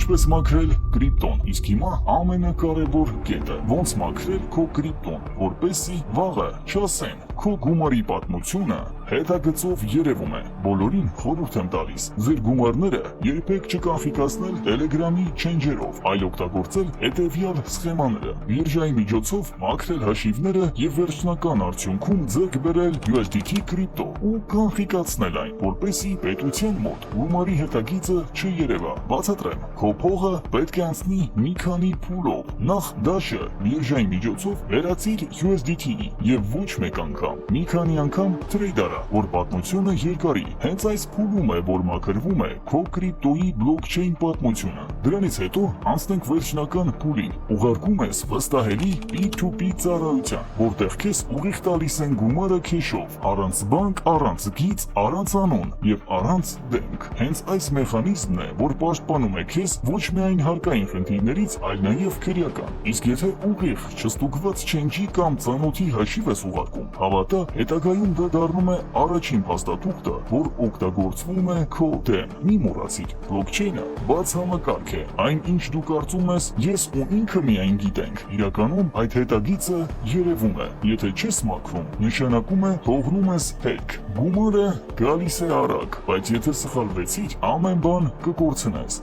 Ինչպես մաքրել կրիպտոն, իսկ հիմա ամենակարևոր կետը՝ ոնց մաքրել քո կրիպտոն, որպեսզի վաղը չասեն քո գումարի պատմությունը հետագծով երևում է։ Բոլորին խորհուրդ եմ տալիս ձեր գումարները երբեք չկանֆիգացնել Telegram-ի չենջերով, այլ օգտագործել հետևյալ սխեմաները՝ բիրժայի միջոցով մաքրել հաշիվները եւ վերջնական արդյունքում ձեռք բերել USDT կրիպտո ու կանֆիգացնել այն, որպեսզի պետության մոտ գումարի հետագիծը չերևա։ Բացատրեմ, քո փողը պետք է անցնի մի քանի փուլով։ Նախ դաշը բիրժայի միջոցով վերածիր USDT-ի եւ ոչ մեկ անգամ, մի քանի անգամ տրեյդարա, որ պատմությունը երկարի։ Հենց այս փուլում է, որ մաքրվում է քո կրիպտոյի բլոկչեյն պատմությունը։ Դրանից հետո անցնենք վերջնական փուլին։ Ուղարկում ես վստահելի P2P ծառայության, որտեղ քեզ ուղիղ տալիս են գումարը քեշով, առանց բանկ, առանց գիծ, առանց անուն եւ առանց դեմք։ Հենց այս մեխանիզմն է, որ պաշտպանում է քեզ ոչ միայն հարկային խնդիրներից, այլ նաեւ քրեական։ Իսկ եթե ուղիղ չստուգված չենջի կամ ծանոթի հաշիվ ես ուղարկում, հավատա, հետագայում դա դառնում է առաջին փաստաթուղթը, որ օգտագործվում է քո դեմ։ Մի մոռացիր, բլոկչեյնը բաց համակարգ է։ Այն, ինչ դու կարծում ես, ես ու ինքը միայն գիտենք, իրականում այդ հետագիծը երևում է։ Եթե չես մաքրում, նշանակում է թողնում ես հերք։ Գումարը գալիս է արագ, բայց եթե սխալվեցիր, ամեն բան կկորցնես։